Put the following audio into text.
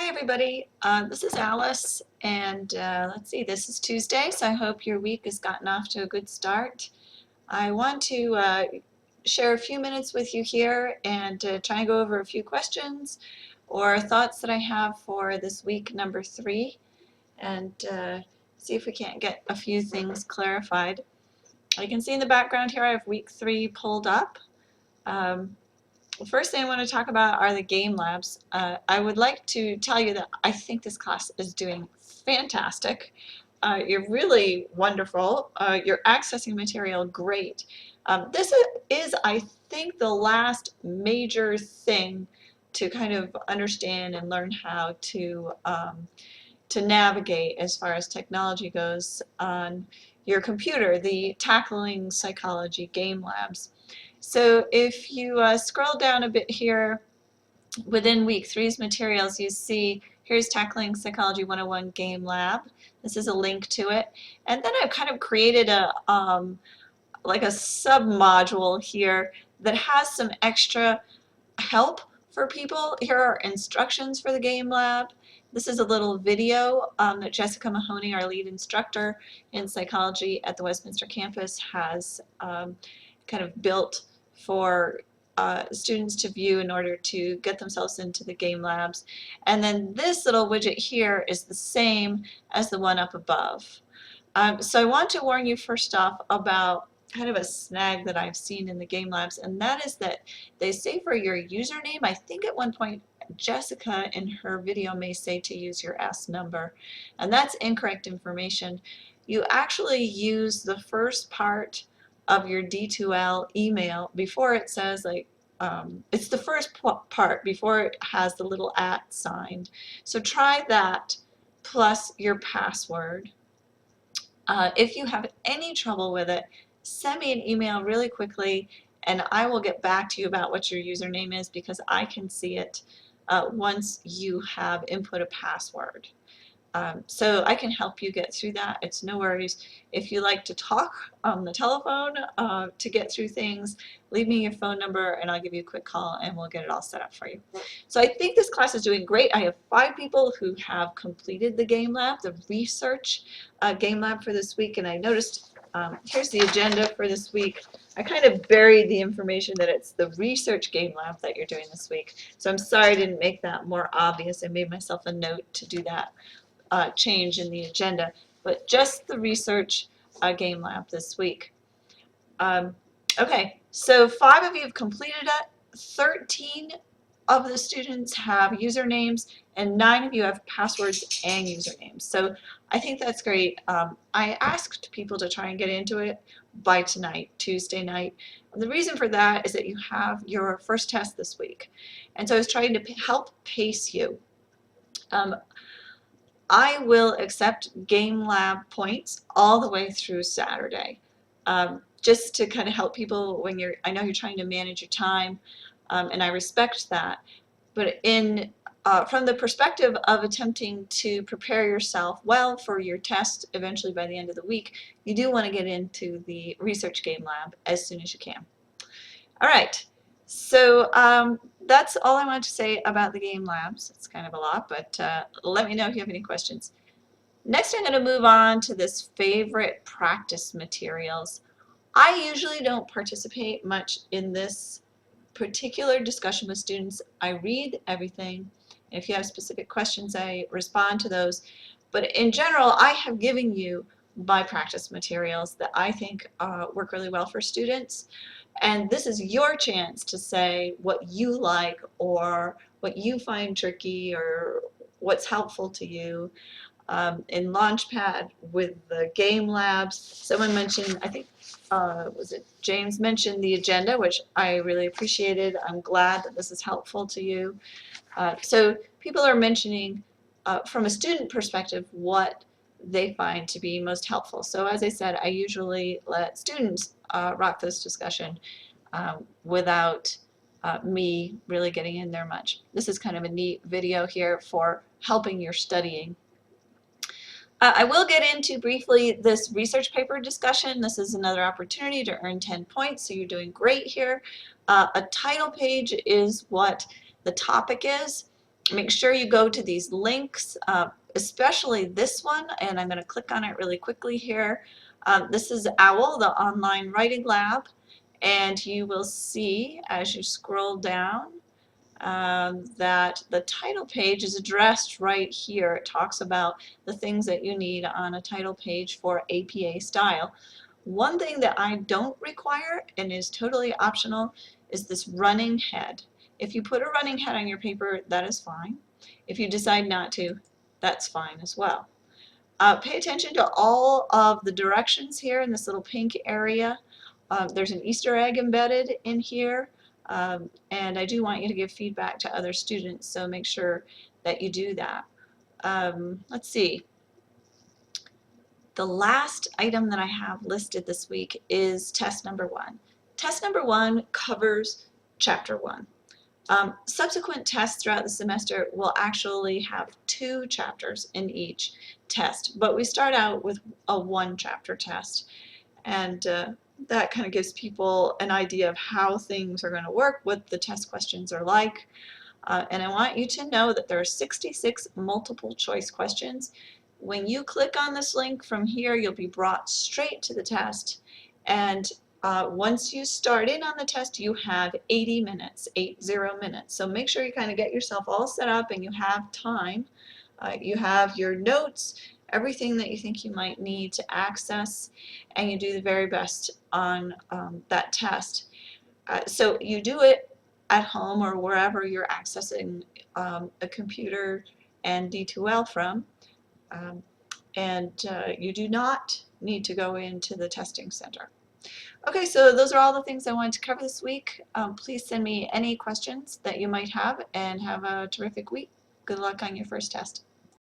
Hi everybody, this is Alice, and let's see, this is Tuesday, so I hope your week has gotten off to a good start. I want to share a few minutes with you here and try and go over a few questions or thoughts that I have for this week number 3 and see if we can't get a few things clarified. You can see in the background here I have week 3 pulled up. The first thing I want to talk about are the game labs. I would like to tell you that I think this class is doing fantastic. You're really wonderful. You're accessing material great. This is, I think, the last major thing to kind of understand and learn how to navigate as far as technology goes on your computer, the Tackling Psychology Game Labs. So if you scroll down a bit here within week 3's materials, you see here's Tackling Psychology 101 Game Lab. This is a link to it. And then I've kind of created a like a sub-module here that has some extra help for people. Here are instructions for the game lab. This is a little video that Jessica Mahoney, our lead instructor in psychology at the Westminster campus, has kind of built for students to view in order to get themselves into the game labs. And then this little widget here is the same as the one up above. So I want to warn you first off about kind of a snag that I've seen in the game labs, and that is that they say for your username, I think at one point Jessica in her video may say to use your S number, and that's incorrect information. You actually use the first part of your D2L email before it says, like, it's the first part before it has the little @ sign. So try that plus your password. If you have any trouble with it, send me an email really quickly and I will get back to you about what your username is, because I can see it once you have input a password. So I can help you get through that. It's no worries. If you like to talk on the telephone to get through things, leave me your phone number and I'll give you a quick call and we'll get it all set up for you. So I think this class is doing great. I have 5 people who have completed the game lab, the research game lab for this week, and I noticed here's the agenda for this week. I kind of buried the information that it's the research game lab that you're doing this week. So I'm sorry I didn't make that more obvious. I made myself a note to do that change in the agenda, but just the research game lab this week. Okay, so 5 of you have completed it, 13 of the students have usernames, and 9 of you have passwords and usernames. So I think that's great. I asked people to try and get into it by tonight, Tuesday night. The reason for that is that you have your first test this week, and so I was trying to help pace you. I will accept game lab points all the way through Saturday, just to kind of help people when I know you're trying to manage your time, and I respect that. But from the perspective of attempting to prepare yourself well for your test eventually by the end of the week, you do want to get into the research game lab as soon as you can. All right. So that's all I wanted to say about the game labs. It's kind of a lot, but let me know if you have any questions. Next, I'm going to move on to this favorite practice materials. I usually don't participate much in this particular discussion with students. I read everything. If you have specific questions, I respond to those. But in general, I have given you my practice materials that I think work really well for students. And this is your chance to say what you like or what you find tricky or what's helpful to you. In Launchpad with the game labs, someone mentioned, I think, was it James mentioned the agenda, which I really appreciated. I'm glad that this is helpful to you. So people are mentioning from a student perspective what they find to be most helpful. So as I said, I usually let students rock this discussion without me really getting in there much. This is kind of a neat video here for helping your studying. I will get into briefly this research paper discussion. This is another opportunity to earn 10 points, so you're doing great here. A title page is what the topic is. Make sure you go to these links, especially this one, and I'm going to click on it really quickly here. This is OWL, the Online Writing Lab, and you will see as you scroll down that the title page is addressed right here. It talks about the things that you need on a title page for APA style. One thing that I don't require and is totally optional is this running head. If you put a running head on your paper, that is fine. If you decide not to, that's fine as well. Pay attention to all of the directions here in this little pink area. There's an Easter egg embedded in here, and I do want you to give feedback to other students, so make sure that you do that. Let's see. The last item that I have listed this week is test number 1. Test number 1 covers chapter 1. Subsequent tests throughout the semester will actually have 2 chapters in each test, but we start out with a 1 chapter test, and that kind of gives people an idea of how things are going to work, what the test questions are like. And I want you to know that there are 66 multiple choice questions. When you click on this link from here, you'll be brought straight to the test. And once you start in on the test, you have 80 minutes, 80 minutes. So make sure you kind of get yourself all set up and you have time. You have your notes, everything that you think you might need to access, and you do the very best on that test. So you do it at home or wherever you're accessing a computer and D2L from, and you do not need to go into the testing center. Okay, so those are all the things I wanted to cover this week. Please send me any questions that you might have, and have a terrific week. Good luck on your first test.